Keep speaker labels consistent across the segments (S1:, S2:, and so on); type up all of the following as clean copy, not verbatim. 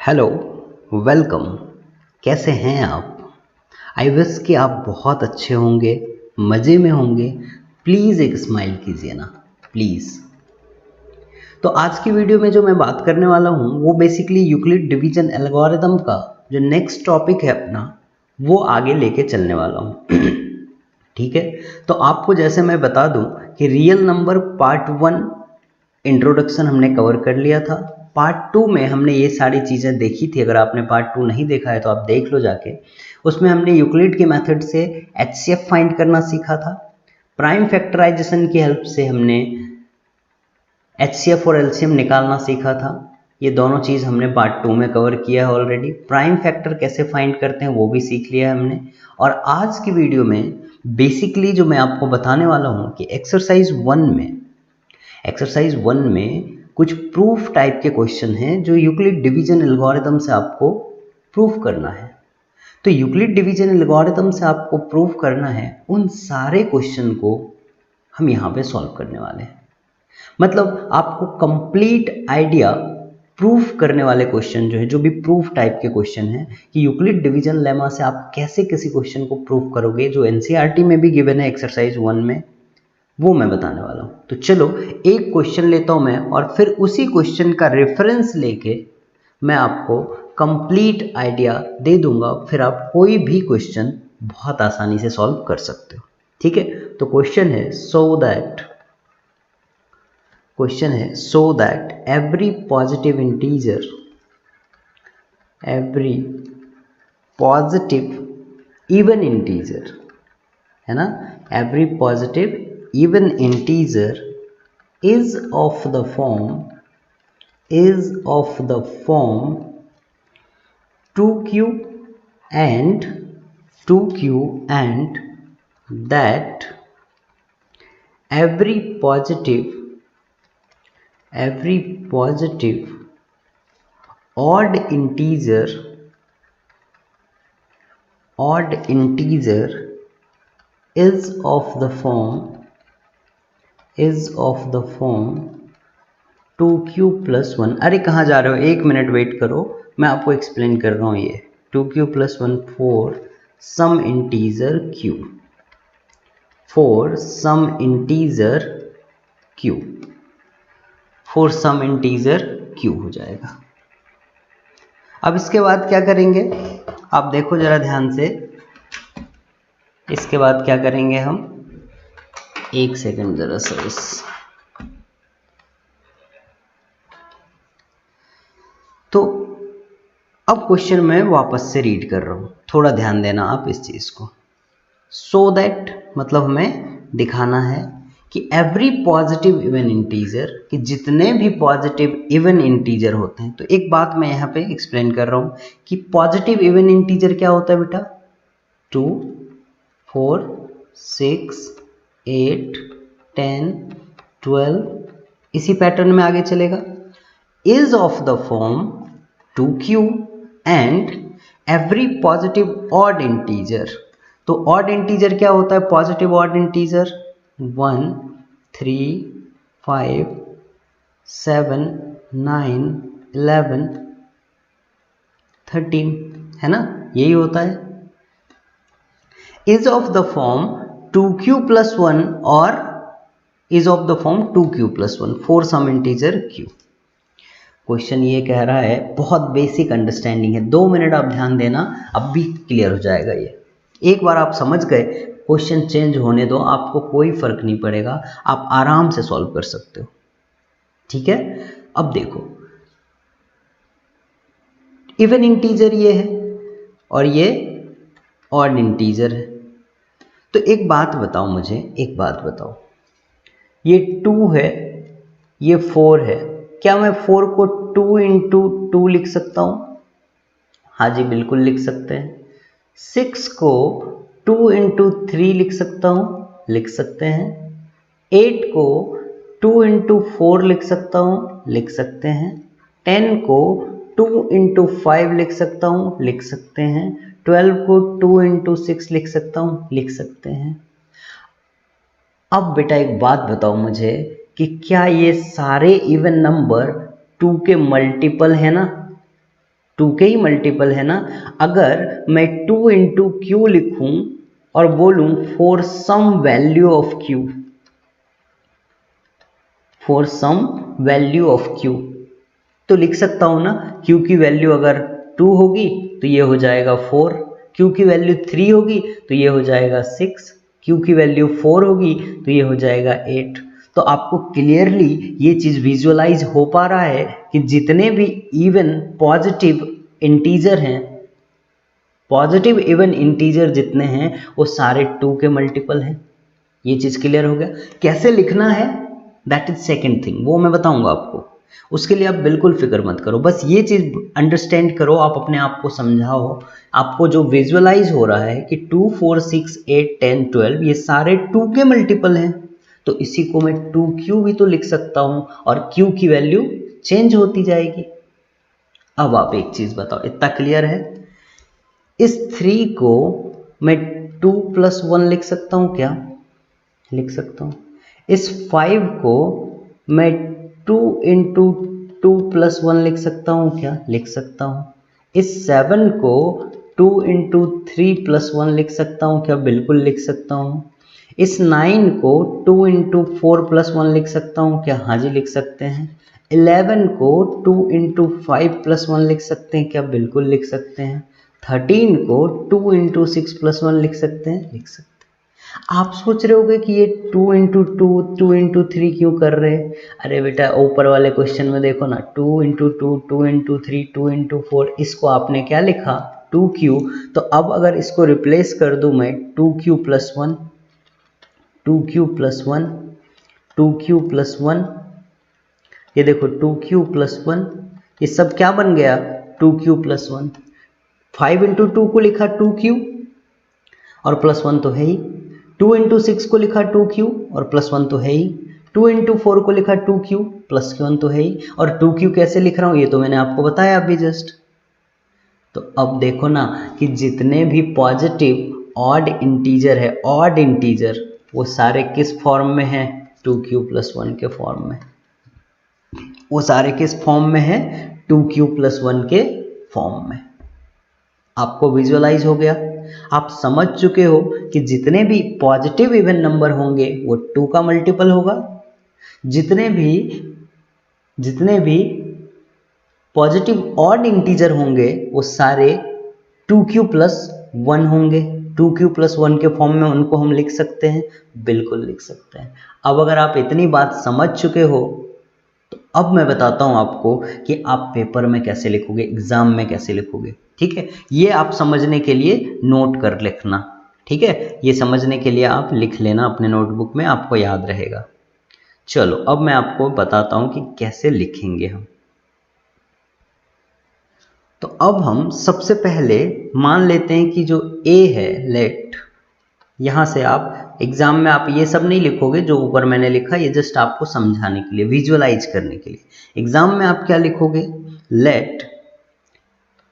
S1: Hello, welcome. कैसे हैं आप? आई विश कि आप बहुत अच्छे होंगे, मज़े में होंगे। प्लीज़ एक स्माइल कीजिए ना, प्लीज़। तो आज की वीडियो में जो मैं बात करने वाला हूँ वो बेसिकली यूक्लिड डिवीजन एल्गोरिदम का जो नेक्स्ट टॉपिक है अपना, वो आगे लेके चलने वाला हूँ। ठीक है। तो आपको जैसे मैं बता दूं कि रियल नंबर पार्ट 1 इंट्रोडक्शन हमने कवर कर लिया था। पार्ट 2 में हमने ये सारी चीज़ें देखी थी। अगर आपने पार्ट 2 नहीं देखा है तो आप देख लो जाके। उसमें हमने यूक्लिड के मेथड से एचसीएफ फाइंड करना सीखा था। प्राइम फैक्टराइजेशन की हेल्प से हमने एचसीएफ और एलसीएम निकालना सीखा था। ये दोनों चीज़ हमने पार्ट 2 में कवर किया है ऑलरेडी। प्राइम फैक्टर कैसे फाइंड करते हैं वो भी सीख लिया है हमने। और आज की वीडियो में बेसिकली जो मैं आपको बताने वाला हूँ कि एक्सरसाइज 1 में कुछ प्रूफ टाइप के क्वेश्चन हैं जो यूक्लिड डिवीजन एल्गोरिथम से आपको प्रूफ करना है। तो यूक्लिड डिवीजन एल्गोरिथम से आपको प्रूफ करना है, उन सारे क्वेश्चन को हम यहाँ पे सॉल्व करने वाले हैं। मतलब आपको कंप्लीट आइडिया प्रूफ करने वाले क्वेश्चन जो है, जो भी प्रूफ टाइप के क्वेश्चन हैं कि यूक्लिड डिवीजन लेमा से आप कैसे किसी क्वेश्चन को प्रूफ करोगे, जो एनसीईआरटी में भी गिवन है एक्सरसाइज 1 में, वो मैं बताने वाला हूँ। तो चलो एक क्वेश्चन लेता हूँ मैं, और फिर उसी क्वेश्चन का रेफरेंस लेके मैं आपको कंप्लीट आइडिया दे दूंगा। फिर आप कोई भी क्वेश्चन बहुत आसानी से सॉल्व कर सकते हो। ठीक है। तो क्वेश्चन है so that every positive even integer है ना, every positive even integer is of the form 2q and that every positive odd integer is of the form 2q plus 1। अरे कहाँ जा रहे हो, एक मिनट वेट करो, मैं आपको एक्सप्लेन कर रहा हूँ। ये 2q plus 1 for some integer q हो जाएगा। अब इसके बाद क्या करेंगे आप देखो जरा ध्यान से। इसके बाद क्या करेंगे हम, एक सेकंड जरा सर्विस। तो अब क्वेश्चन मैं वापस से रीड कर रहा हूं, थोड़ा ध्यान देना आप इस चीज को। सो दैट मतलब हमें दिखाना है कि एवरी पॉजिटिव इवन इंटीजर, कि जितने भी पॉजिटिव इवन इंटीजर होते हैं। तो एक बात मैं यहाँ पे एक्सप्लेन कर रहा हूँ कि पॉजिटिव इवन इंटीजर क्या होता है बेटा, 2, 4, 6, 8, 10, 12, इसी पैटर्न में आगे चलेगा। Is of the form 2q and every positive odd integer. तो ऑड इंटीजर क्या होता है, पॉजिटिव ऑड इंटीजर 1, 3, 5, 7, 9, 11, 13 है ना, यही होता है। Is of the form 2q plus 1 और is of the form 2q plus 1 for some integer q। Question ये कह रहा है, बहुत बेसिक अंडरस्टैंडिंग है, 2 मिनट आप ध्यान देना, अब भी क्लियर हो जाएगा ये। एक बार आप समझ गए, क्वेश्चन चेंज होने दो, आपको कोई फर्क नहीं पड़ेगा, आप आराम से सॉल्व कर सकते हो। ठीक है। अब देखो, इवन इंटीजर ये है और ये ऑड इंटीजर है। तो एक बात बताओ मुझे, एक बात बताओ, ये 2 है, ये 4 है, क्या मैं 4 को 2 इंटू 2 लिख सकता हूं? हाँ जी बिल्कुल लिख सकते हैं। 6 को 2 इंटू 3 लिख सकता हूं, लिख सकते हैं। 8 को 2 इंटू 4 लिख सकता हूं, लिख सकते हैं। 10 को 2 इंटू 5 लिख सकता हूं, लिख सकते हैं। 12 को 2 इंटू 6 लिख सकता हूं, लिख सकते हैं। अब बेटा एक बात बताओ मुझे कि क्या ये सारे इवन नंबर 2 के मल्टीपल है ना? टू के ही मल्टीपल है ना। अगर मैं 2 इंटू क्यू लिखूं और बोलूं for some value of q, for some value of q, तो लिख सकता हूं ना, क्यू की वैल्यू अगर 2 होगी तो ये हो जाएगा 4, क्यू की वैल्यू 3 होगी तो ये हो जाएगा 6, क्यू की वैल्यू 4 होगी तो ये हो जाएगा 8। तो आपको क्लियरली ये चीज़ विजुअलाइज हो पा रहा है कि जितने भी इवन पॉजिटिव इंटीजर हैं, पॉजिटिव इवन इंटीजर जितने हैं वो सारे 2 के मल्टीपल हैं। ये चीज़ क्लियर हो गया। कैसे लिखना है दैट इज सेकेंड थिंग, वो मैं बताऊंगा आपको। उसके लिए आप बिल्कुल फिक्र मत करो, बस ये चीज़ अंडरस्टैंड करो, आप अपने आप को समझाओ। आपको जो विजुअलाइज हो रहा है कि 2, 4, 6, 8, 10, 12 ये सारे 2 के मल्टीपल हैं, तो इसी को मैं 2q भी तो लिख सकता हूँ और q की वैल्यू चेंज होती जाएगी। अब आप एक चीज़ बताओ, इतना क्लियर है? इस 3 को मैं 2 + 1 लिख सकता हूँ क्या? लिख सकता हूँ। इस 5 को मैं 2 इंटू 2 + 1 लिख सकता हूँ क्या? लिख सकता हूँ। इस 7 को 2 इंटू 3 + 1 लिख सकता हूँ क्या? बिल्कुल लिख सकता हूँ। इस 9 को 2 इंटू 4 + 1 लिख सकता हूँ क्या? हाँ जी लिख सकते हैं। 11 को 2 इंटू 5 + 1 लिख सकते हैं क्या? बिल्कुल लिख सकते हैं। 13 को 2 इंटू 6 + 1 लिख सकते हैं? लिख सकते हैं। आप सोच रहे होगे कि ये 2 इंटू 2, 2 इंटू 3 क्यों कर रहे हैं? अरे बेटा ऊपर वाले क्वेश्चन में देखो ना, 2 इंटू 2, 2 इंटू 3, 2 इंटू 4, इसको आपने क्या लिखा? 2q। तो अब अगर इसको रिप्लेस कर दूं मैं 2q + 1, 2q + 1, 2q + 1, ये देखो 2q + 1, ये सब क्या बन गया? 2q + 1। 5 इंटू 2 को लिखा 2q और +1 तो है ही। 2 इंटू 6 को लिखा 2q और +1 तो है ही। 2 इंटू 4 को लिखा 2q, +1 तो है ही। और 2q कैसे लिख रहा हूँ ये तो मैंने आपको बताया अभी जस्ट। तो अब देखो ना कि जितने भी पॉजिटिव ऑड इंटीजर है, ऑड इंटीजर, वो सारे किस फॉर्म में है? 2q + 1 के फॉर्म में। वो सारे किस फॉर्म में है? 2q + 1 के फॉर्म में। आपको विजुअलाइज हो गया? आप समझ चुके हो कि जितने भी पॉजिटिव इवन नंबर होंगे वो 2 का मल्टीपल होगा, जितने भी पॉजिटिव ऑड इंटीजर होंगे वो सारे 2q + 1 होंगे। 2q + 1 के फॉर्म में उनको हम लिख सकते हैं? बिल्कुल लिख सकते हैं। अब अगर आप इतनी बात समझ चुके हो तो अब मैं बताता हूं आपको कि आप पेपर में कैसे लिखोगे, एग्जाम में कैसे लिखोगे। ठीक है, ये आप समझने के लिए नोट कर लिखना। ठीक है, ये समझने के लिए आप लिख लेना अपने नोटबुक में, आपको याद रहेगा। चलो अब मैं आपको बताता हूं कि कैसे लिखेंगे हम। तो अब हम सबसे पहले मान लेते हैं कि जो ए है, लेट, यहाँ से आप एग्जाम में आप ये सब नहीं लिखोगे जो ऊपर मैंने लिखा, ये जस्ट आपको समझाने के लिए, विजुअलाइज करने के लिए। एग्जाम में आप क्या लिखोगे? Let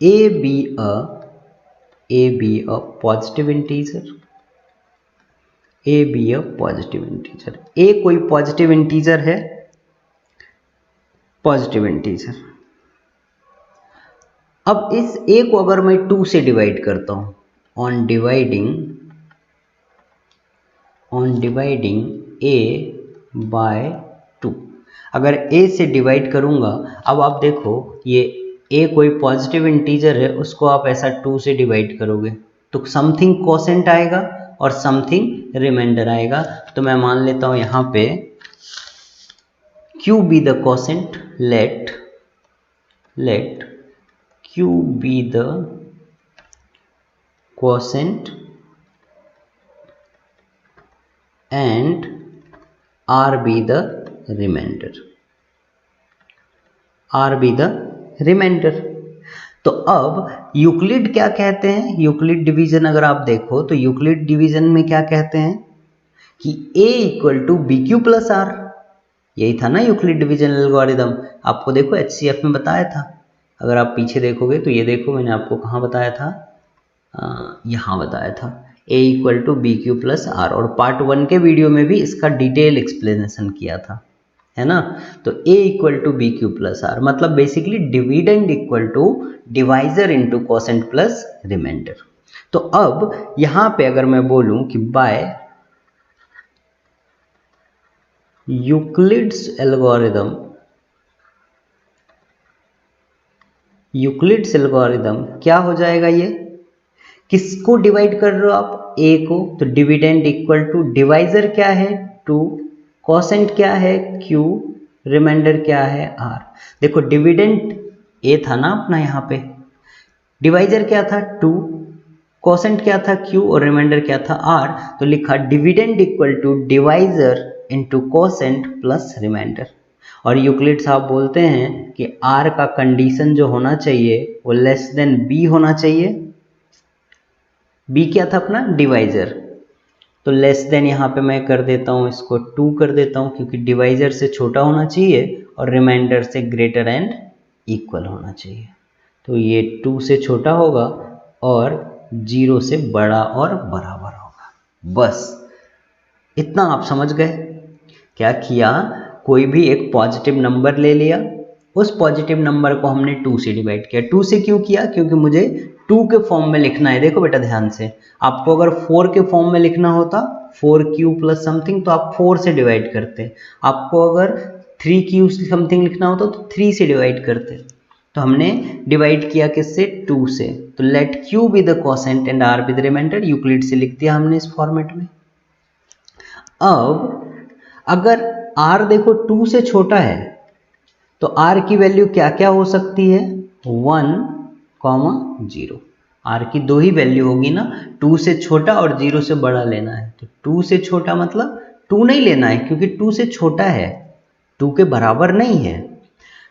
S1: A B a positive integer, A B a positive integer. A कोई पॉजिटिव इंटीजर है, पॉजिटिव इंटीजर। अब इस ए को अगर मैं 2 से डिवाइड करता हूं, ऑन डिवाइडिंग ए बाय 2, अगर ए से डिवाइड करूंगा, अब आप देखो ये ए कोई पॉजिटिव इंटीजर है, उसको आप ऐसा 2 से डिवाइड करोगे तो समथिंग कोसेंट आएगा और समथिंग रिमाइंडर आएगा। तो मैं मान लेता हूं यहां पे q be the quotient, let q be the quotient and r be the remainder, तो अब यूक्लिड क्या कहते हैं? यूक्लिड डिवीजन अगर आप देखो तो यूक्लिड डिवीजन में क्या कहते हैं कि a = bq + r, यही था ना यूक्लिड डिवीजन एल्गोरिदम। आपको देखो HCF में बताया था, अगर आप पीछे देखोगे तो ये देखो मैंने आपको कहाँ बताया था, यहाँ बताया था a = bq + r, और पार्ट 1 के वीडियो में भी इसका डिटेल एक्सप्लेनेशन किया था। है ना। तो a equal to B Q plus R, मतलब basically dividend equal to divisor into quotient plus remainder. तो अब यहां पे अगर मैं बोलूं कि by Euclid's algorithm, Euclid's algorithm क्या हो जाएगा, ये किसको डिवाइड कर रहे हो आप, a को, तो डिविडेंड इक्वल टू डिवाइजर क्या है 2, कोसेंट क्या है q, रिमाइंडर क्या है r। देखो डिविडेंड a था ना अपना यहाँ पे, डिवाइजर क्या था 2, कोसेंट क्या था q और रिमाइंडर क्या था r। तो लिखा dividend equal to divisor into quotient plus remainder. और यूक्लिड साहब बोलते हैं कि r का कंडीशन जो होना चाहिए वो लेस देन b होना चाहिए। b क्या था अपना डिवाइजर, तो लेस देन यहाँ पे मैं कर देता हूँ इसको 2 कर देता हूँ, क्योंकि डिवाइजर से छोटा होना चाहिए और रिमाइंडर से ग्रेटर एंड इक्वल होना चाहिए। तो ये 2 से छोटा होगा और 0 से बड़ा और बराबर होगा। बस इतना आप समझ गए। क्या किया, कोई भी एक पॉजिटिव नंबर ले लिया, उस पॉजिटिव नंबर को हमने 2 से डिवाइड किया। 2 से क्यों किया, क्योंकि मुझे 2 के फॉर्म में लिखना है। देखो बेटा ध्यान से, आपको अगर 4 के फॉर्म में लिखना होता 4q प्लस समथिंग तो आप 4 से डिवाइड करते, आपको अगर 3q समथिंग लिखना होता तो 3 से डिवाइड करते। तो हमने डिवाइड किया किससे, 2 से। तो let q be the quotient and r be the remainder, Euclid से लिख दिया हमने इस फॉर्मेट में। अब अगर r देखो 2 से छोटा है तो r की वैल्यू क्या क्या हो सकती है, 1, 0। r की दो ही वैल्यू होगी ना, 2 से छोटा और 0 से बड़ा लेना है। तो 2 से छोटा मतलब 2 नहीं लेना है, क्योंकि 2 से छोटा है, 2 के बराबर नहीं है।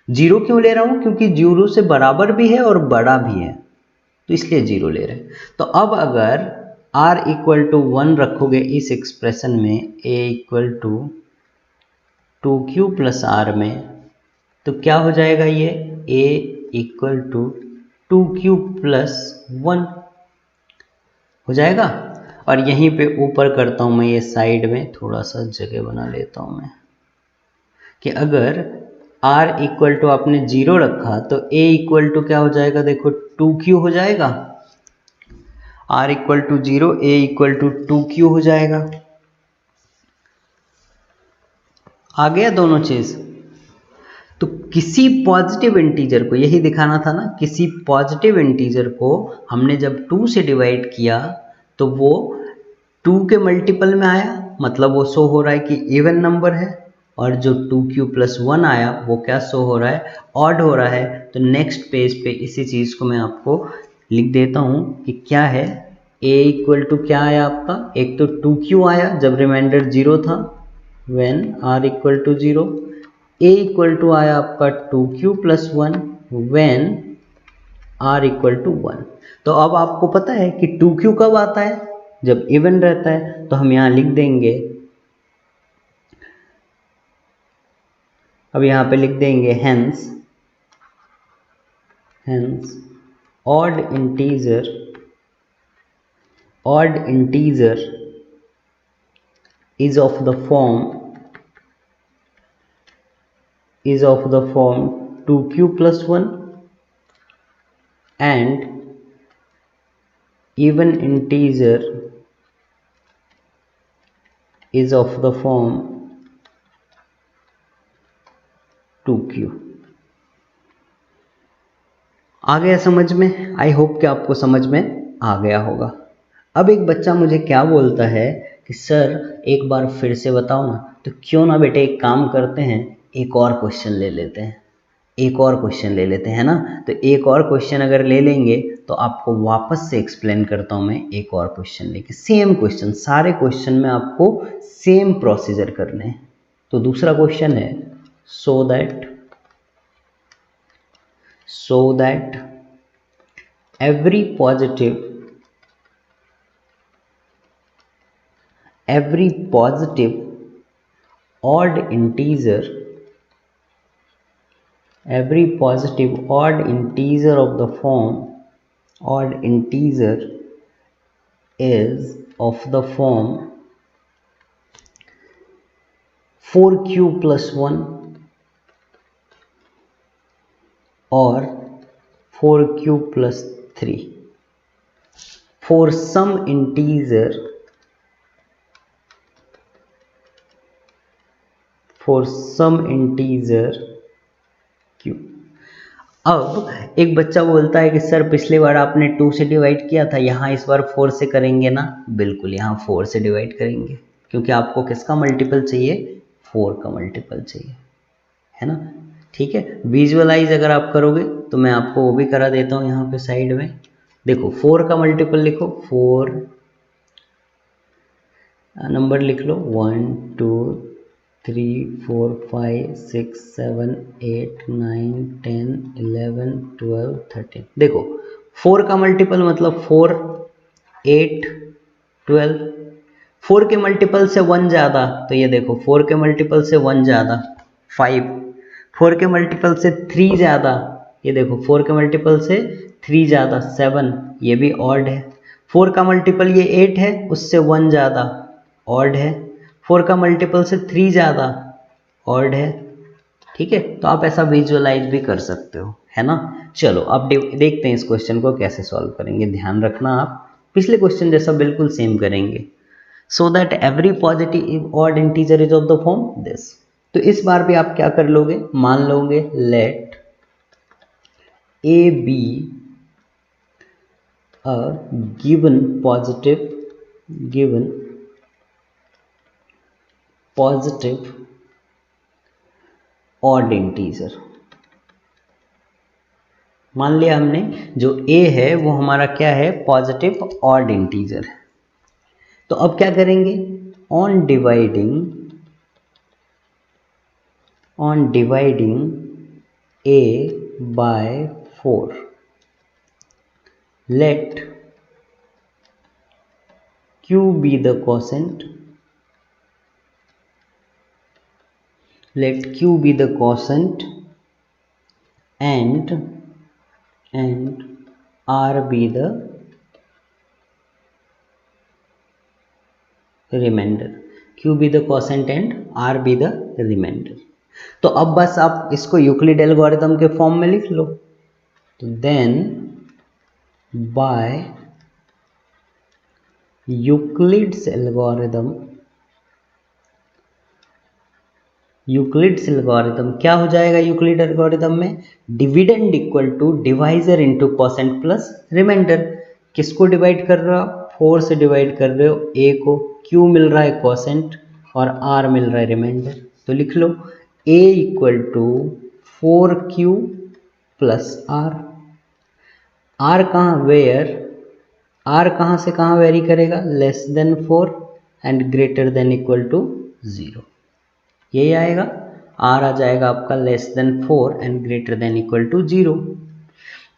S1: 0 क्यों ले रहा हूं, क्योंकि 0 से बराबर भी है और बड़ा भी है, तो इसलिए 0 ले रहे हैं। तो अब अगर r इक्वल टू 1 रखोगे इस एक्सप्रेशन में, a equal to 2q plus r में, तो क्या हो जाएगा, ये a equal to 2q plus 1 हो जाएगा। और यहीं पे ऊपर करता हूं मैं, ये साइड में थोड़ा सा जगह बना लेता हूं मैं, कि अगर r इक्वल टू आपने 0 रखा तो a इक्वल टू क्या हो जाएगा, देखो 2q हो जाएगा। r equal to 0, a equal to 2q हो जाएगा। आ गया दोनों चीज। तो किसी पॉजिटिव इंटीजर को, यही दिखाना था ना, किसी पॉजिटिव इंटीजर को हमने जब 2 से डिवाइड किया तो वो 2 के मल्टीपल में आया, मतलब वो शो हो रहा है कि इवन नंबर है। और जो 2q प्लस 1 आया वो क्या शो हो रहा है, ऑड हो रहा है। तो नेक्स्ट पेज पे इसी चीज़ को मैं आपको लिख देता हूँ कि क्या है। a इक्वल टू क्या आया आपका, एक तो 2q आया जब रिमाइंडर 0 था, when r equal to 0। a equal to आया आपका 2q plus 1 when r equal to 1। तो अब आपको पता है कि 2q कब आता है, जब इवन रहता है। तो हम यहां लिख देंगे, अब यहां पे लिख देंगे hence odd integer is of the form 2q plus 1 and even integer is of the form 2q। आ गया समझ में? आई होप कि आपको समझ में आ गया होगा। अब एक बच्चा मुझे क्या बोलता है कि सर एक बार फिर से बताओ ना। तो क्यों ना बेटे एक काम करते हैं, एक और क्वेश्चन ले लेते हैं, है ना। तो एक और क्वेश्चन अगर ले लेंगे तो आपको वापस से एक्सप्लेन करता हूं मैं, एक और क्वेश्चन लेके। सेम क्वेश्चन, सारे क्वेश्चन में आपको सेम प्रोसीजर करने हैं। तो दूसरा क्वेश्चन है, so that every positive odd integer of the form is of the form 4q plus 1 और 4q plus 3 for some integer q। अब एक बच्चा बोलता है कि सर पिछली बार आपने 2 से डिवाइड किया था, यहाँ इस बार 4 से करेंगे ना? बिल्कुल, यहाँ 4 से डिवाइड करेंगे क्योंकि आपको किसका मल्टीपल चाहिए? 4 का मल्टीपल चाहिए, है ना? ठीक है, विजुअलाइज अगर आप करोगे तो मैं आपको वो भी करा देता हूँ यहाँ पे साइड में। देखो 4 का मल्टीपल लिखो, 4 नंबर लिख लो, 1 2 3 4 5 6 7 8 9 10 11 12 13। देखो 4 का मल्टीपल मतलब 4 8 12। 4 के मल्टीपल से 1 ज़्यादा, तो ये देखो 4 के मल्टीपल से 1 ज़्यादा 5। 4 के मल्टीपल से 3 ज़्यादा, ये देखो 4 के मल्टीपल से 3 ज़्यादा 7, ये भी ऑड है। 4 का मल्टीपल ये 8 है, उससे 1 ज़्यादा ऑड है। 4 का मल्टीपल से 3 ज़्यादा ऑड है। ठीक है, तो आप ऐसा विजुअलाइज भी कर सकते हो, है ना? चलो अब देखते हैं इस क्वेश्चन को कैसे सॉल्व करेंगे। ध्यान रखना, आप पिछले क्वेश्चन जैसा बिल्कुल सेम करेंगे। So that every positive odd integer is of the form this. तो इस बार भी आप क्या कर लोगे? मान लोगे let A B a given positive odd integer. मान लिया हमने जो a है वो हमारा क्या है? पॉजिटिव ऑड इंटीजर है। तो अब क्या करेंगे? On dividing a by 4 let q be the quotient and r be the remainder। q be the quotient and r be the remainder। तो अब बस आप इसको यूक्लिड एल्गोरिथम के फॉर्म में लिख लो। तो देन बाय यूक्लिड्स एल्गोरिथम क्या हो जाएगा? यूक्लिड एल्गोरिथम में dividend equal to divisor into percent plus remainder. किसको डिवाइड कर रहे हो आप? 4 से डिवाइड कर रहे हो a को, q मिल रहा है क्वोशेंट और r मिल रहा है रिमाइंडर। तो लिख लो a equal to 4q plus r। r कहाँ? वेयर r कहाँ से कहाँ वेरी करेगा? Less than 4 and greater than equal to 0। यही आएगा, r आ जाएगा आपका less than 4 and greater than equal to 0।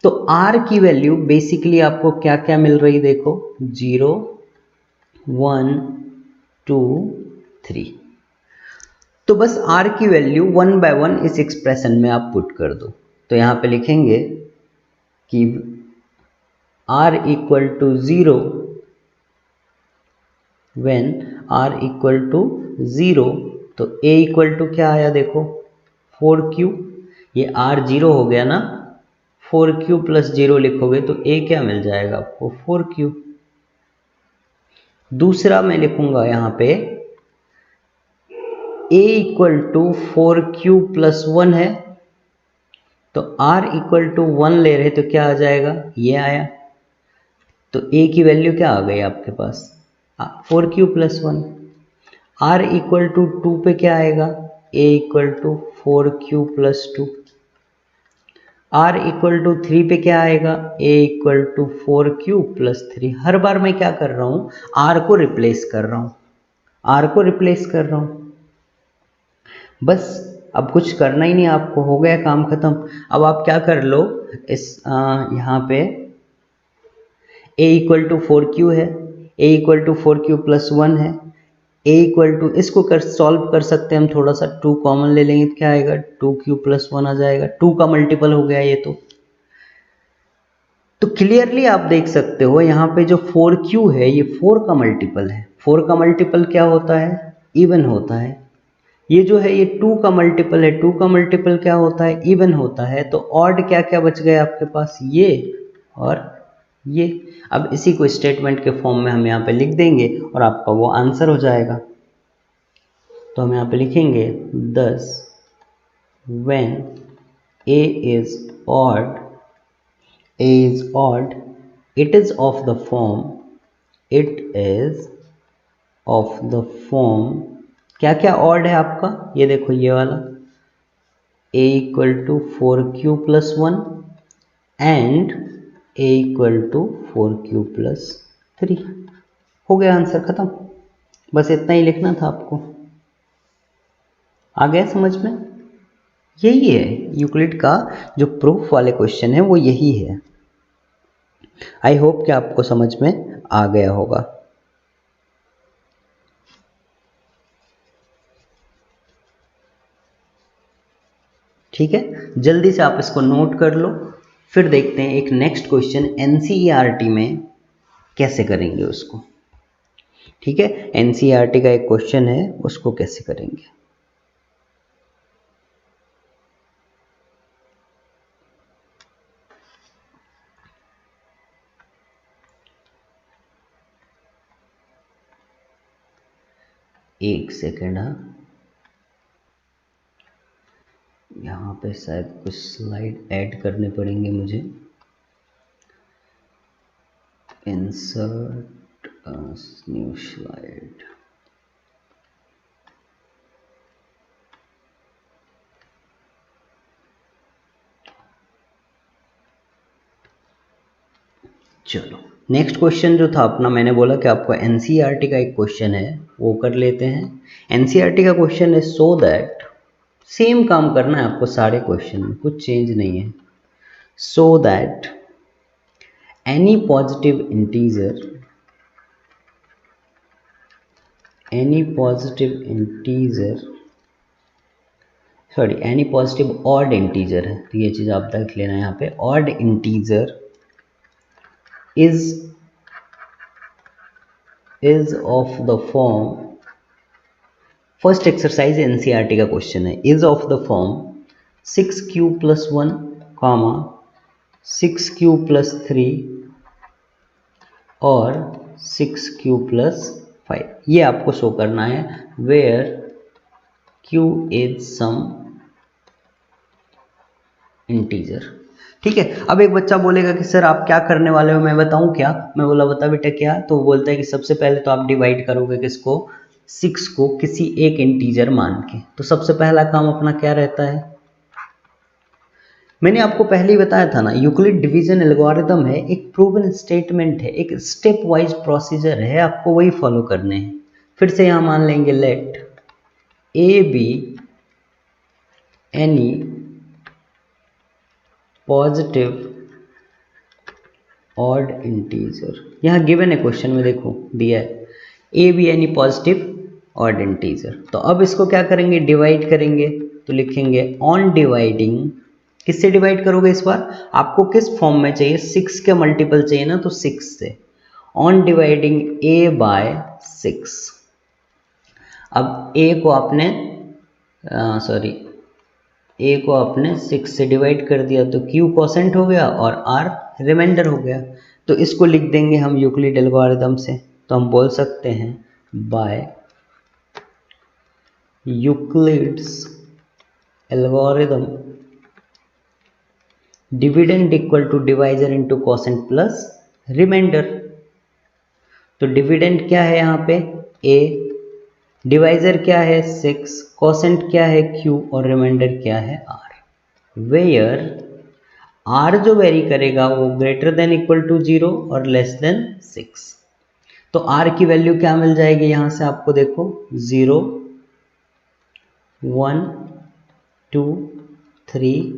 S1: तो r की वैल्यू बेसिकली आपको क्या क्या मिल रही? देखो 0 1 2 3। तो बस r की वैल्यू 1 बाय 1 इस एक्सप्रेशन में आप पुट कर दो। तो यहाँ पे लिखेंगे कि r equal to 0 when r equal to 0। तो a इक्वल टू क्या आया? देखो 4q, ये r 0 हो गया ना, 4q प्लस 0 लिखोगे तो a क्या मिल जाएगा आपको? 4q। दूसरा मैं लिखूंगा यहाँ पे a equal to 4q plus 1 है, तो r इक्वल टू 1 ले रहे तो क्या आ जाएगा? ये आया। तो a की वैल्यू क्या आ गई आपके पास? 4q plus 1। r equal to 2 पे क्या आएगा? a equal to 4q plus 2। r equal to 3 पे क्या आएगा? a equal to 4q plus 3। हर बार मैं क्या कर रहा हूँ? r को रिप्लेस कर रहा हूँ, बस अब कुछ करना ही नहीं आपको, हो गया काम खत्म। अब आप क्या कर लो, इस यहाँ पे a इक्वल टू 4q है, a equal to 4q plus 1 है, a इक्वल टू, इसको सॉल्व कर सकते हैं हम, थोड़ा सा 2 कॉमन ले लेंगे तो क्या आएगा? 2q प्लस 1 आ जाएगा। 2 का मल्टीपल हो गया ये। तो क्लियरली आप देख सकते हो यहाँ पे जो 4q है ये 4 का मल्टीपल है। 4 का मल्टीपल क्या होता है? इवन होता है। ये जो है ये 2 का मल्टीपल है, 2 का मल्टीपल क्या होता है, इवन होता है। तो ऑड क्या क्या बच गया आपके पास, ये और ये। अब इसी को स्टेटमेंट के फॉर्म में हम यहाँ पे लिख देंगे और आपका वो आंसर हो जाएगा। तो हम यहाँ पे लिखेंगे 10 when a is odd, a is odd, it is of the form, it is of the form, क्या क्या ऑड है आपका, ये देखो ये वाला a equal to 4q plus 1 and a equal to 4q plus 3। हो गया आंसर खत्म, बस इतना ही लिखना था आपको। आ गया समझ में? यही है यूक्लिड का जो प्रूफ वाले क्वेश्चन है वो यही है। आई होप कि आपको समझ में आ गया होगा। ठीक है, जल्दी से आप इसको नोट कर लो। फिर देखते हैं एक नेक्स्ट क्वेश्चन एनसीईआरटी में कैसे करेंगे उसको। ठीक है, एनसीईआरटी का एक क्वेश्चन है, उसको कैसे करेंगे। एक सेकेंड, हाँ यहाँ पे शायद कुछ स्लाइड ऐड करने पड़ेंगे मुझे। Insert new slide. चलो नेक्स्ट क्वेश्चन जो था अपना, मैंने बोला कि आपको एनसीईआरटी का एक क्वेश्चन है वो कर लेते हैं। एनसीईआरटी का क्वेश्चन है सो दैट, सेम काम करना है आपको सारे क्वेश्चन में, कुछ चेंज नहीं है। So that any positive integer, any positive integer, sorry any positive odd integer है, तो ये चीज़ आप देख लेना यहाँ पे। Odd integer is of the form, first exercise NCERT का क्वेश्चन है, is of the form 6q plus 1 comma 6q plus 3 और 6q प्लस 5। ये आपको शो करना है where q is some integer. ठीक है, अब एक बच्चा बोलेगा कि सर आप क्या करने वाले हो, मैं बताऊं क्या। मैं बोला बता बेटा क्या। तो वो बोलता है कि सबसे पहले तो आप डिवाइड करोगे किसको, 6 को किसी एक इंटीजर मान के। तो सबसे पहला काम अपना क्या रहता है, मैंने आपको पहले ही बताया था ना, यूक्लिड डिवीजन एल्गोरिथम है, एक प्रूवन स्टेटमेंट है, एक स्टेप वाइज प्रोसीजर है, आपको वही फॉलो करने हैं। फिर से यहां मान लेंगे let A B any positive odd integer. यहाँ गिवन है क्वेश्चन में, देखो दिया है a B any positive odd integer. तो अब इसको क्या करेंगे, डिवाइड करेंगे। तो लिखेंगे ऑन डिवाइडिंग, किससे डिवाइड करोगे इस बार, आपको किस फॉर्म में चाहिए, 6 के मल्टीपल चाहिए ना, तो 6 से। On dividing a by 6। अब ए को आपने सॉरी ए को आपने 6 से डिवाइड कर दिया, तो q कोसेंट हो गया और r रिमाइंडर हो गया। तो इसको लिख देंगे हम यूक्लिड एल्गोरिथम से। तो हम बोल सकते हैं by Euclid's algorithm dividend equal to divisor into quotient plus remainder. तो डिविडेंड क्या है यहाँ पे a, डिवाइजर क्या है 6, कोसेंट क्या है q और रिमाइंडर क्या है r। वेयर r जो वेरी करेगा वो ग्रेटर देन इक्वल टू 0 और लेस देन 6। तो r की वैल्यू क्या मिल जाएगी यहाँ से आपको, देखो 0 1 2 3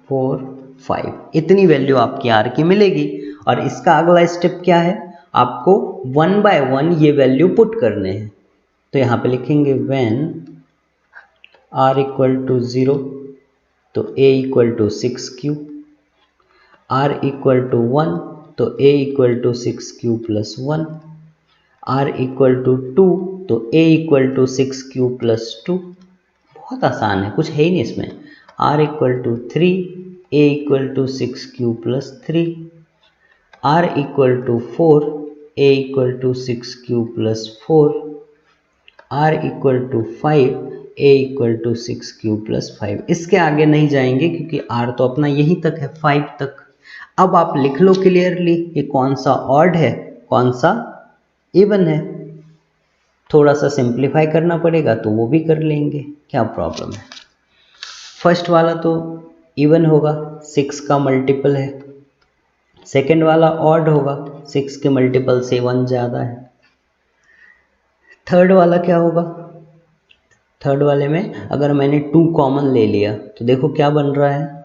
S1: 4 5, इतनी वैल्यू आपकी r की मिलेगी। और इसका अगला स्टेप क्या है, आपको 1 बाय 1 ये वैल्यू पुट करने हैं। तो यहाँ पे लिखेंगे व्हेन r इक्वल टू 0, तो a equal to 6q, r equal to 1, तो a equal to 6q plus 1, r equal to 2, तो a equal to 6q plus 2, बहुत आसान है, कुछ है ही नहीं इसमें। r equal to 3, a equal to 6q plus 3, r equal to 4, a equal to 6q plus 4, r equal to 5, a equal to 6q plus 5। इसके आगे नहीं जाएंगे क्योंकि r तो अपना यहीं तक है, 5 तक। अब आप लिख लो क्लियरली कि कौन सा ऑड है, कौन सा इवन है। थोड़ा सा सिंप्लीफाई करना पड़ेगा तो वो भी कर लेंगे, क्या प्रॉब्लम है। फर्स्ट वाला तो इवन होगा, 6 का मल्टीपल है। सेकंड वाला ऑड होगा, 6 के मल्टीपल से 1 ज़्यादा है। थर्ड वाला क्या होगा, थर्ड वाले में अगर मैंने 2 कॉमन ले लिया तो देखो क्या बन रहा है।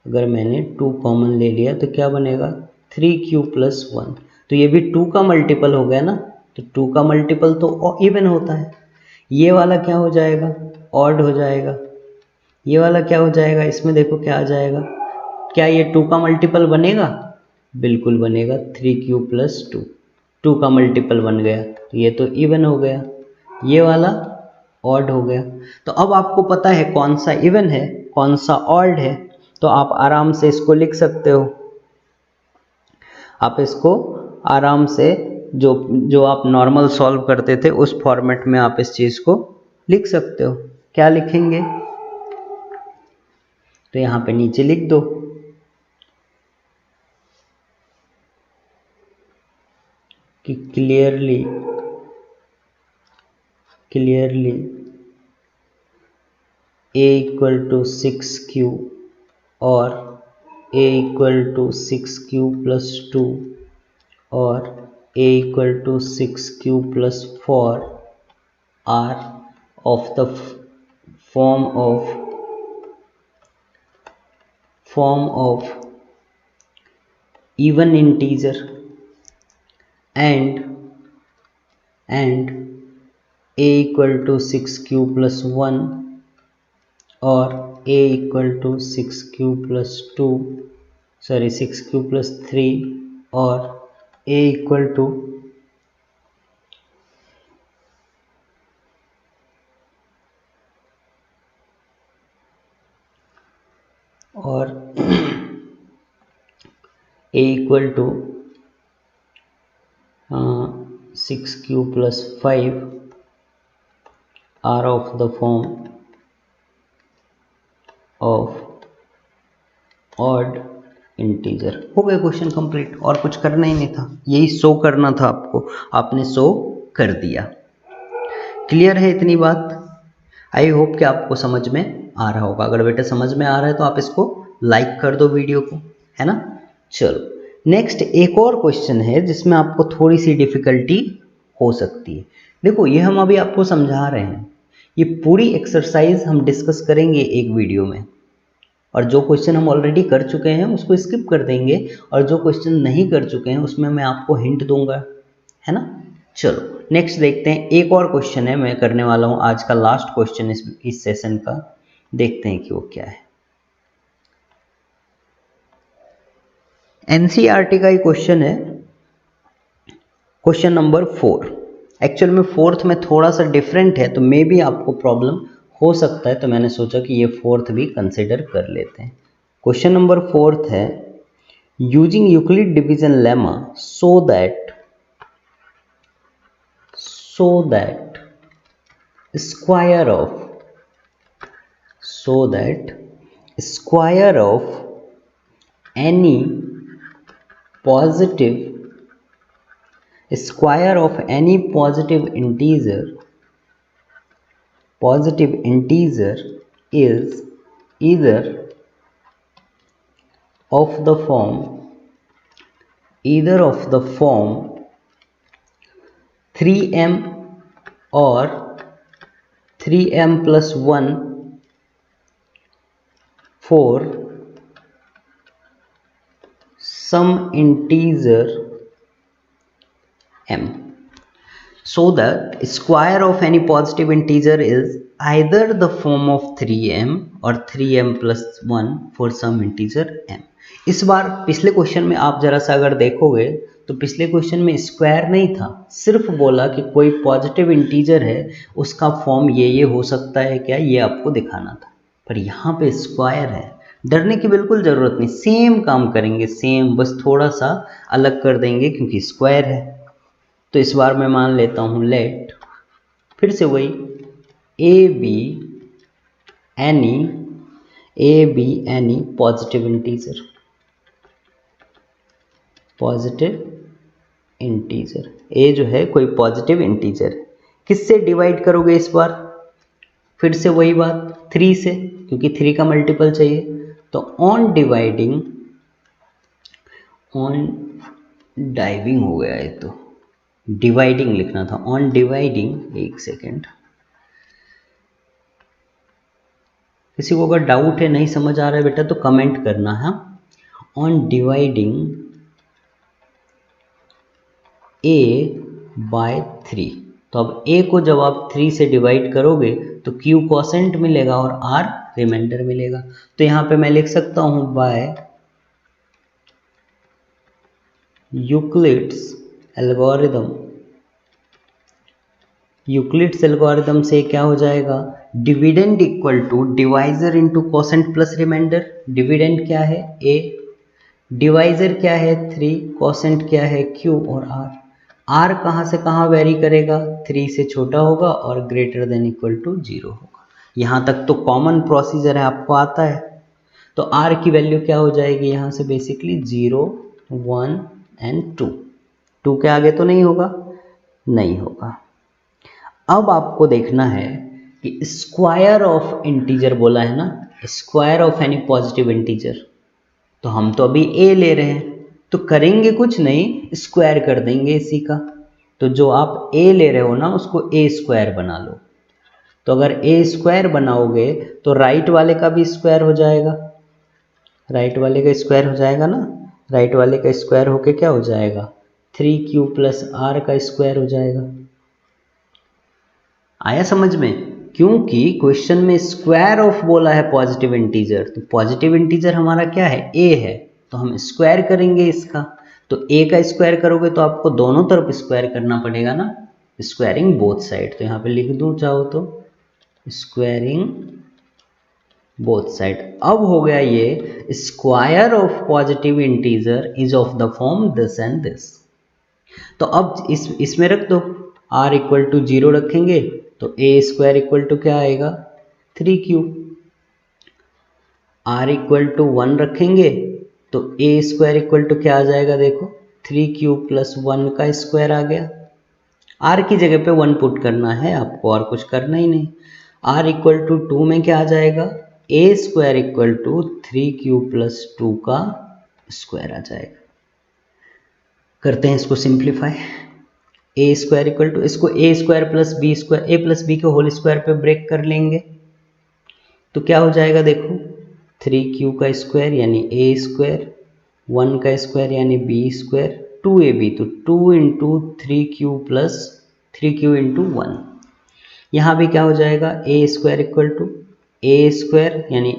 S1: अगर मैंने 2 कॉमन ले लिया तो क्या बनेगा, 3q प्लस 1। तो ये भी 2 का मल्टीपल हो गया ना, तो 2 का मल्टीपल तो इवन होता है। ये वाला क्या हो जाएगा, ऑड हो जाएगा। ये वाला क्या हो जाएगा, इसमें देखो क्या आ जाएगा। क्या ये 2 का मल्टीपल बनेगा, बिल्कुल बनेगा, 3q प्लस 2, 2 का मल्टीपल बन गया, तो ये तो इवन हो गया। ये वाला ऑड हो गया। तो अब आपको पता है कौन सा इवन है, कौन सा ऑड है, तो आप आराम से इसको लिख सकते हो। आप इसको आराम से जो आप नॉर्मल सॉल्व करते थे उस फॉर्मेट में आप इस चीज़ को लिख सकते हो। क्या लिखेंगे, तो यहाँ पे नीचे लिख दो कि clearly a equal to 6q और a equal to 6q plus 2 और a equal to 6q plus 4 are of the form of even integer and a equal to 6q plus 1 और a equal to 6q plus 2 6q plus 3 और a equal to और a equal to 6q plus 5 are of the form of odd integer. हो गया question complete, और कुछ करना ही नहीं था, यही शो करना था आपको, आपने शो कर दिया। क्लियर है इतनी बात। आई होप कि आपको समझ में आ रहा होगा। अगर बेटा समझ में आ रहा है तो आप इसको लाइक कर दो वीडियो को, है ना। चलो नेक्स्ट एक और क्वेश्चन है जिसमें आपको थोड़ी सी डिफिकल्टी हो सकती है। देखो ये हम अभी आपको समझा रहे हैं, ये पूरी एक्सरसाइज हम डिस्कस करेंगे एक वीडियो में, और जो क्वेश्चन हम ऑलरेडी कर चुके हैं उसको स्किप कर देंगे, और जो क्वेश्चन नहीं कर चुके हैं उसमें मैं आपको हिंट दूंगा, है ना। चलो नेक्स्ट देखते हैं, एक और क्वेश्चन है मैं करने वाला हूं, आज का लास्ट क्वेश्चन इस सेशन का। देखते हैं कि वो क्या है। एनसीईआरटी का ही क्वेश्चन है, क्वेश्चन नंबर 4। एक्चुअल में फोर्थ में थोड़ा सा डिफरेंट है, तो मे भी आपको प्रॉब्लम हो सकता है, तो मैंने सोचा कि ये फोर्थ भी कंसिडर कर लेते हैं। क्वेश्चन नंबर 4 है, using Euclid division lemma so that square of any positive integer is either of the form 3m or 3m plus 1 for some integer m. So the square of any positive integer is either the form of 3m or 3m plus 1 for some integer m. इस बार पिछले question में आप जरा सा अगर देखोगे तो पिछले क्वेश्चन में स्क्वायर नहीं था, सिर्फ बोला कि कोई पॉजिटिव इंटीजर है उसका फॉर्म ये हो सकता है क्या, ये आपको दिखाना था। पर यहाँ पे स्क्वायर है, डरने की बिल्कुल ज़रूरत नहीं, सेम काम करेंगे, सेम, बस थोड़ा सा अलग कर देंगे क्योंकि स्क्वायर है। तो इस बार मैं मान लेता हूँ लेट, फिर से वही A B any positive integer, A जो है कोई पॉजिटिव इंटीजर है। किससे डिवाइड करोगे इस बार, फिर से वही बात 3 से, क्योंकि 3 का मल्टीपल चाहिए। तो ऑन डाइविंग हो गया है, तो डिवाइडिंग लिखना था, ऑन डिवाइडिंग। एक सेकेंड, किसी को अगर डाउट है, नहीं समझ आ रहा है बेटा, तो कमेंट करना है। ऑन डिवाइडिंग a बाय 3, तो अब a को जब आप 3 से डिवाइड करोगे तो q क्वोशेंट मिलेगा और r रिमाइंडर मिलेगा। तो यहाँ पे मैं लिख सकता हूँ बाय यूक्लिड्स एल्गोरिदम से क्या हो जाएगा, dividend equal to divisor into quotient plus remainder. Dividend क्या है a, डिवाइजर क्या है 3, क्वोशेंट क्या है q और r। r कहाँ से कहाँ वेरी करेगा, 3 से छोटा होगा और ग्रेटर देन इक्वल टू 0 होगा। यहाँ तक तो कॉमन प्रोसीजर है, आपको आता है। तो r की वैल्यू क्या हो जाएगी यहाँ से, बेसिकली 0, 1 एंड 2। 2 के आगे तो नहीं होगा, नहीं होगा। अब आपको देखना है कि स्क्वायर ऑफ इंटीजर बोला है ना, square of any positive integer. तो हम तो अभी a ले रहे हैं, तो करेंगे कुछ नहीं, स्क्वायर कर देंगे इसी का। तो जो आप a ले रहे हो ना, उसको a स्क्वायर बना लो। तो अगर a स्क्वायर बनाओगे तो राइट वाले का भी स्क्वायर हो जाएगा, राइट वाले का स्क्वायर हो जाएगा ना, राइट वाले का स्क्वायर होके क्या हो जाएगा, 3q प्लस r का स्क्वायर हो जाएगा। आया समझ में, क्योंकि क्वेश्चन में स्क्वायर ऑफ बोला है पॉजिटिव इंटीजर, तो पॉजिटिव इंटीजर हमारा क्या है, a है, तो हम स्क्वायर करेंगे इसका। तो a का स्क्वायर करोगे तो आपको दोनों तरफ स्क्वायर करना पड़ेगा ना, स्क्वायरिंग बोथ साइड। तो यहाँ पे लिख दूँ चाहो तो, स्क्वायरिंग बोथ साइड। अब हो गया ये, square of positive integer is of the form this and this. तो अब इसमें रख दो, r इक्वल टू 0 रखेंगे तो a स्क्वायर इक्वल टू क्या आएगा, 3q। r इक्वल टू 1 रखेंगे तो a स्क्वायर इक्वल टू क्या आ जाएगा, देखो 3q प्लस 1 का स्क्वायर आ गया। r की जगह पे 1 पुट करना है आपको, और कुछ करना ही नहीं। r इक्वल टू 2 में क्या आ जाएगा, a square equal to 3q plus 2 का स्क्वायर आ जाएगा। करते हैं इसको simplify, a square equal to, इसको a square plus B square, a plus b के होल स्क्वायर पे ब्रेक कर लेंगे तो क्या हो जाएगा, देखो 3q का स्क्वायर यानी ए स्क्वायर, 1 का स्क्वायर यानी बी स्क्वायर, 2ab, तो 2 into 3q plus 3q into 1। यहाँ भी क्या हो जाएगा, A square equal to A square, यानी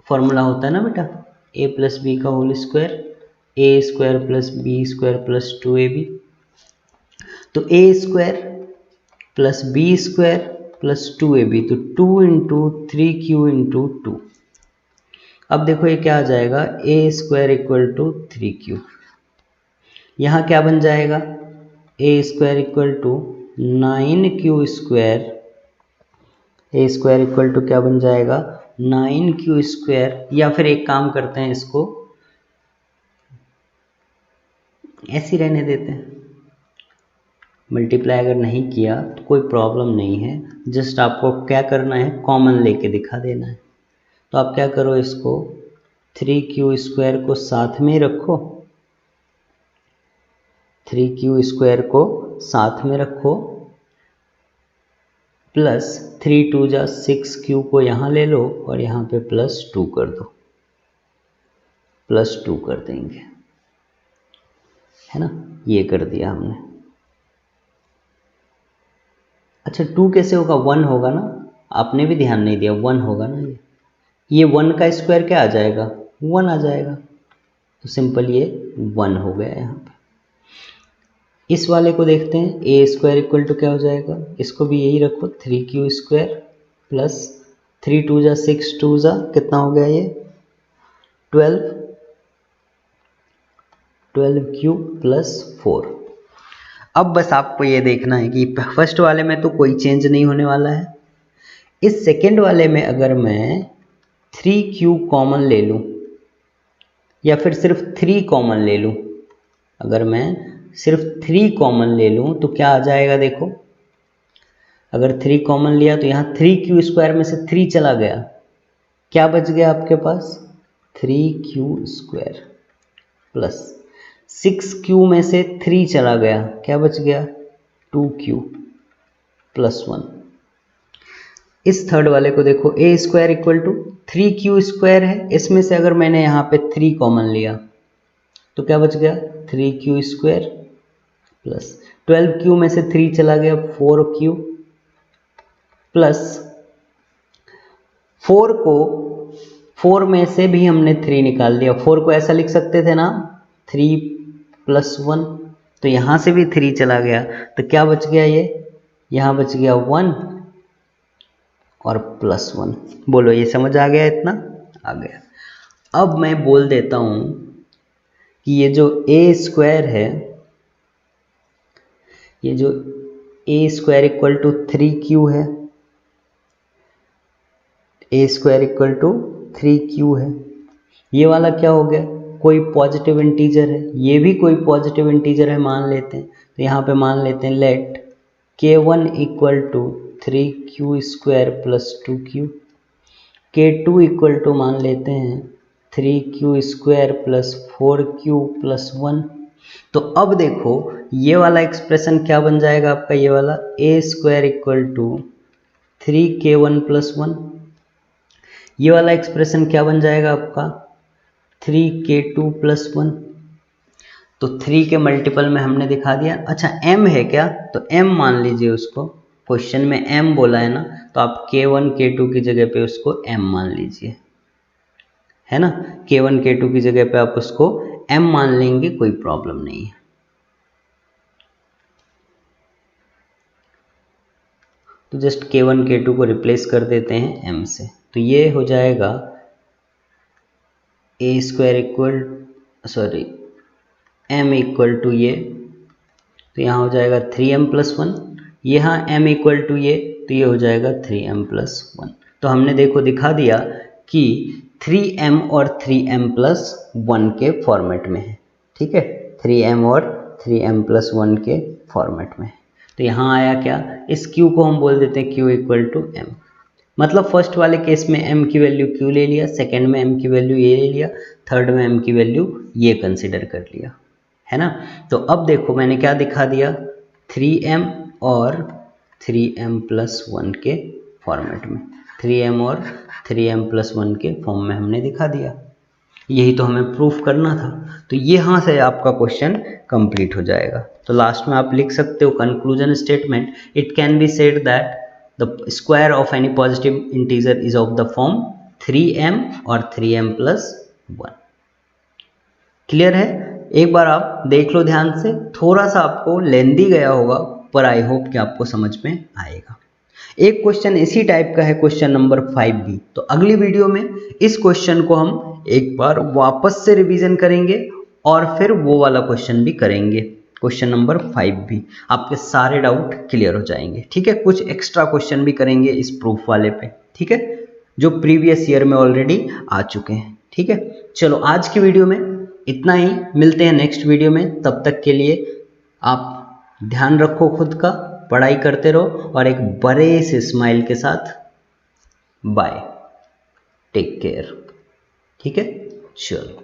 S1: फॉर्मूला होता है ना बेटा, ए प्लस बी का whole square, A square plus B square plus 2ab। तो A square plus B square plus 2ab, तो 2 इंटू 3q इंटू 2। अब देखो ये क्या आ जाएगा, A square equal to 3q। यहाँ क्या बन जाएगा, A square equal to 9q square, A square equal to क्या बन जाएगा, 9q स्क्वायर। या फिर एक काम करते हैं, इसको ऐसे ही रहने देते हैं, मल्टीप्लाई अगर नहीं किया तो कोई प्रॉब्लम नहीं है, जस्ट आपको क्या करना है, कॉमन लेके दिखा देना है। तो आप क्या करो, इसको 3q स्क्वायर को साथ में रखो, 3q स्क्वायर को साथ में रखो, प्लस 3 2 जा 6q को यहाँ ले लो और यहाँ पे प्लस 2 कर दो, प्लस 2 कर देंगे, है ना, ये कर दिया हमने। अच्छा 2 कैसे होगा, 1 होगा ना, आपने भी ध्यान नहीं दिया, 1 होगा ना, ये 1 का स्क्वायर क्या आ जाएगा, 1 आ जाएगा। तो सिंपल ये 1 हो गया यहाँ पे। इस वाले को देखते हैं, ए स्क्वायर इक्वल टू क्या हो जाएगा, इसको भी यही रखो 3q स्क्वायर प्लस 3 2 जा 6 2 जा कितना हो गया ये 12q प्लस 4। अब बस आपको ये देखना है कि फर्स्ट वाले में तो कोई चेंज नहीं होने वाला है, इस सेकेंड वाले में अगर मैं 3q कॉमन ले लूँ या फिर सिर्फ 3 कॉमन ले लूँ, अगर मैं सिर्फ 3 कॉमन ले लूँ तो क्या आ जाएगा देखो, अगर 3 कॉमन लिया तो यहाँ 3q स्क्वायर में से 3 चला गया, क्या बच गया आपके पास 3q स्क्वायर प्लस 6q में से 3 चला गया, क्या बच गया 2q प्लस 1। इस थर्ड वाले को देखो, A square equal to 3q square है, इसमें से अगर मैंने यहाँ पे 3 कॉमन लिया तो क्या बच गया 3q स्क्वायर प्लस 12q में से 3 चला गया 4q प्लस 4 में से भी हमने 3 निकाल लिया, 4 को ऐसा लिख सकते थे ना 3 प्लस 1, तो यहाँ से भी 3 चला गया, तो क्या बच गया ये, यहाँ बच गया 1 और प्लस 1। बोलो ये समझ आ गया, इतना आ गया। अब मैं बोल देता हूँ कि ये जो ए स्क्वायर है, ये जो ए स्क्वायर इक्वल टू 3q है, ए स्क्वायर इक्वल टू 3q है, ये वाला क्या हो गया, कोई पॉजिटिव इंटीजर है, ये भी कोई पॉजिटिव इंटीजर है मान लेते हैं, तो यहाँ पे मान लेते हैं let k1 equal to 3q square plus 2q, k2 equal to मान लेते हैं 3q square plus 4q plus 1। तो अब देखो ये वाला एक्सप्रेशन क्या बन जाएगा आपका, ये वाला A square equal to 3k1 plus 1, ये वाला एक्सप्रेशन क्या बन जाएगा आपका 3k2 प्लस 1। तो 3 के मल्टीपल में हमने दिखा दिया। अच्छा m है क्या, तो m मान लीजिए उसको, क्वेश्चन में m बोला है ना, तो आप k1 k2 की जगह पे उसको m मान लीजिए, है ना, k1 k2 की जगह पे आप उसको m मान लेंगे, कोई प्रॉब्लम नहीं है। तो जस्ट k1 k2 को रिप्लेस कर देते हैं m से, तो ये हो जाएगा A square equal m equal to ये, तो यहाँ हो जाएगा 3m प्लस 1, यहाँ m इक्वल टू ये, तो ये हो जाएगा 3m प्लस 1। तो हमने देखो दिखा दिया कि 3m और 3m प्लस 1 के फॉर्मेट में है, ठीक है, 3m और 3m प्लस 1 के फॉर्मेट में। तो यहाँ आया क्या, इस q को हम बोल देते हैं q इक्वल टू m, मतलब फर्स्ट वाले केस में m की वैल्यू q ले लिया, सेकेंड में m की वैल्यू ये ले लिया, थर्ड में m की वैल्यू ये कंसिडर कर लिया, है ना। तो अब देखो मैंने क्या दिखा दिया, 3m और 3m प्लस 1 के फॉर्मेट में, 3m और 3m प्लस 1 के फॉर्म में हमने दिखा दिया, यही तो हमें प्रूफ करना था। तो यहाँ से आपका क्वेश्चन कंप्लीट हो जाएगा। तो लास्ट में आप लिख सकते हो conclusion statement, it can be said that the square of any positive integer is of the form 3m और 3m प्लस 1। क्लियर है, एक बार आप देख लो ध्यान से, थोड़ा सा आपको लेंदी गया होगा पर आई होप कि आपको समझ में आएगा। एक क्वेश्चन इसी टाइप का है, क्वेश्चन नंबर 5 भी, तो अगली वीडियो में इस क्वेश्चन को हम एक बार वापस से रिवीजन करेंगे और फिर वो वाला क्वेश्चन भी करेंगे, क्वेश्चन नंबर 5 भी, आपके सारे डाउट क्लियर हो जाएंगे, ठीक है। कुछ एक्स्ट्रा क्वेश्चन भी करेंगे इस प्रूफ वाले पे, ठीक है, जो प्रीवियस ईयर में ऑलरेडी आ चुके हैं, ठीक है। चलो आज की वीडियो में इतना ही, मिलते हैं नेक्स्ट वीडियो में, तब तक के लिए आप ध्यान रखो खुद का, पढ़ाई करते रहो और एक बड़े से स्माइल के साथ बाय, टेक केयर, ठीक है, चलो।